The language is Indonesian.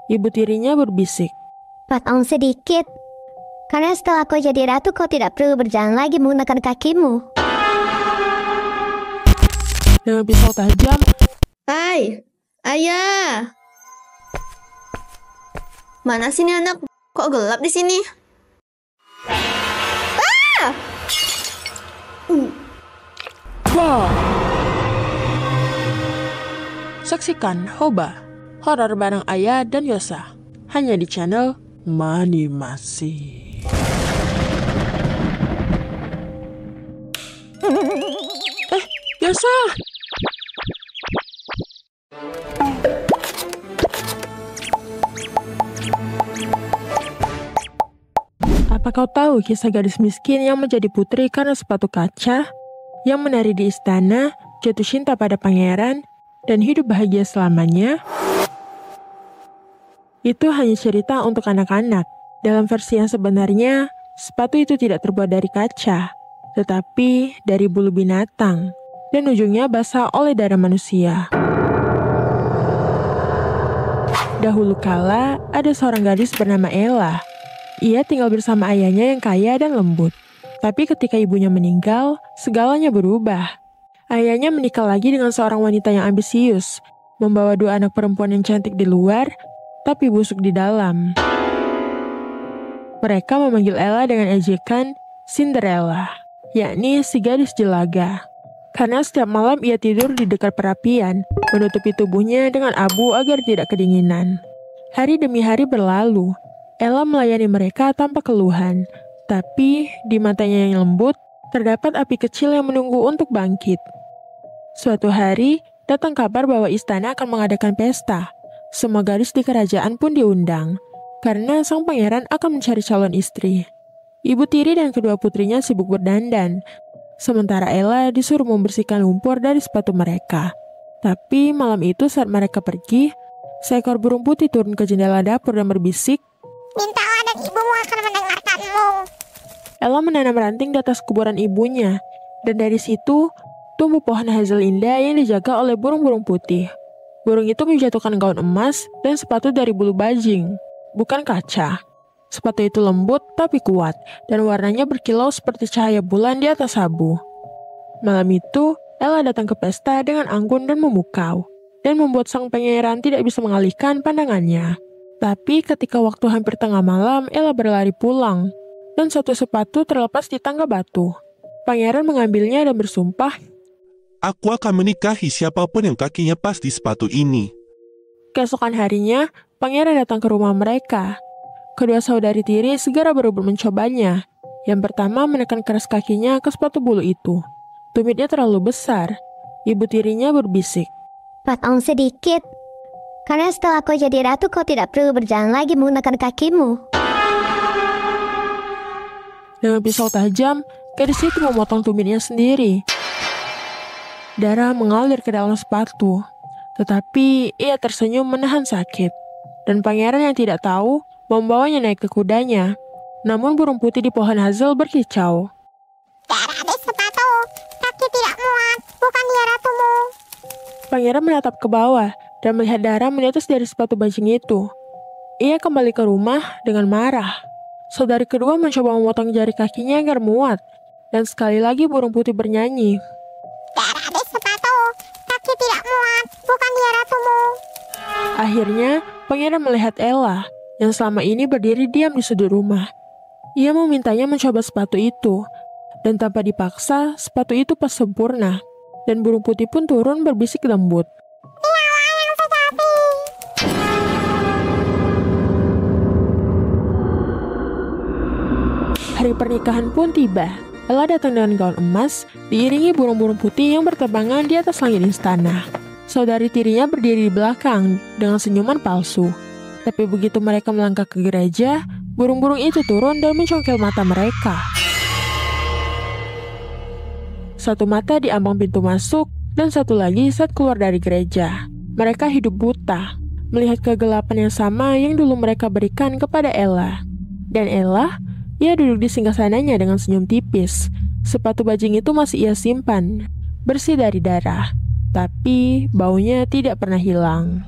Ibu tirinya berbisik. Potong sedikit. Karena setelah kau jadi ratu, kau tidak perlu berjalan lagi menggunakan kakimu. Dengan pisau tajam, Hai, ayah. Mana sih nih anak? Kok gelap di sini? wow! Saksikan Hoba, horor bareng Ayah dan Yosa, hanya di channel Manimasi. Yosa! Apa kau tahu kisah gadis miskin yang menjadi putri karena sepatu kaca, yang menari di istana, jatuh cinta pada pangeran, dan hidup bahagia selamanya? Itu hanya cerita untuk anak-anak. Dalam versi yang sebenarnya, sepatu itu tidak terbuat dari kaca, tetapi dari bulu binatang, dan ujungnya basah oleh darah manusia. Dahulu kala, ada seorang gadis bernama Ella. Ia tinggal bersama ayahnya yang kaya dan lembut. Tapi ketika ibunya meninggal, segalanya berubah. Ayahnya menikah lagi dengan seorang wanita yang ambisius, membawa 2 anak perempuan yang cantik di luar, tapi busuk di dalam. Mereka memanggil Ella dengan ejekan Cinderella, yakni si gadis jelaga. Karena setiap malam ia tidur di dekat perapian, menutupi tubuhnya dengan abu agar tidak kedinginan. Hari demi hari berlalu, Ella melayani mereka tanpa keluhan, tapi di matanya yang lembut, terdapat api kecil yang menunggu untuk bangkit. Suatu hari, datang kabar bahwa istana akan mengadakan pesta. Semua gadis di kerajaan pun diundang, karena sang pangeran akan mencari calon istri. Ibu tiri dan kedua putrinya sibuk berdandan, sementara Ella disuruh membersihkan lumpur dari sepatu mereka. Tapi malam itu saat mereka pergi, seekor burung putih turun ke jendela dapur dan berbisik, Mintalah dan ibumu akan mendengarkanmu. Ella menanam ranting di atas kuburan ibunya, dan dari situ tumbuh pohon hazel indah yang dijaga oleh burung-burung putih. Burung itu menjatuhkan gaun emas dan sepatu dari bulu bajing, bukan kaca. Sepatu itu lembut tapi kuat, dan warnanya berkilau seperti cahaya bulan di atas abu. Malam itu, Ella datang ke pesta dengan anggun dan memukau, dan membuat sang pangeran tidak bisa mengalihkan pandangannya. Tapi ketika waktu hampir tengah malam, Ella berlari pulang, dan satu sepatu terlepas di tangga batu. Pangeran mengambilnya dan bersumpah, Aku akan menikahi siapapun yang kakinya pas di sepatu ini. Keesokan harinya, pangeran datang ke rumah mereka. Kedua saudari tiri segera berebut mencobanya. Yang pertama menekan keras kakinya ke sepatu bulu itu. Tumitnya terlalu besar. Ibu tirinya berbisik. Potong sedikit. Karena setelah kau jadi ratu, kau tidak perlu berjalan lagi menggunakan kakimu. Dengan pisau tajam, gadis itu memotong tumitnya sendiri. Darah mengalir ke dalam sepatu. Tetapi ia tersenyum menahan sakit. Dan pangeran yang tidak tahu membawanya naik ke kudanya. Namun burung putih di pohon hazel berkicau. Darah di sepatu, kaki tidak muat, bukan dia ratumu. Pangeran menatap ke bawah dan melihat darah menetes dari sepatu bajing itu. Ia kembali ke rumah dengan marah. Saudari kedua mencoba memotong jari kakinya agar muat. Dan sekali lagi burung putih bernyanyi. Darah di sepatu, kaki tidak muat, bukan dia ratumu. Akhirnya, pangeran melihat Ella yang selama ini berdiri diam di sudut rumah. Ia memintanya mencoba sepatu itu. Dan tanpa dipaksa, sepatu itu pas sempurna. Dan burung putih pun turun berbisik lembut. Hari pernikahan pun tiba. Ella datang dengan gaun emas, diiringi burung-burung putih yang berterbangan di atas langit istana. Saudari tirinya berdiri di belakang dengan senyuman palsu. Tapi begitu mereka melangkah ke gereja, burung-burung itu turun dan mencongkel mata mereka. Satu mata di ambang pintu masuk, dan satu lagi saat keluar dari gereja. Mereka hidup buta, melihat kegelapan yang sama yang dulu mereka berikan kepada Ella. Dan Ella, ia duduk di singgasananya dengan senyum tipis. Sepatu bajing itu masih ia simpan, bersih dari darah, tapi baunya tidak pernah hilang.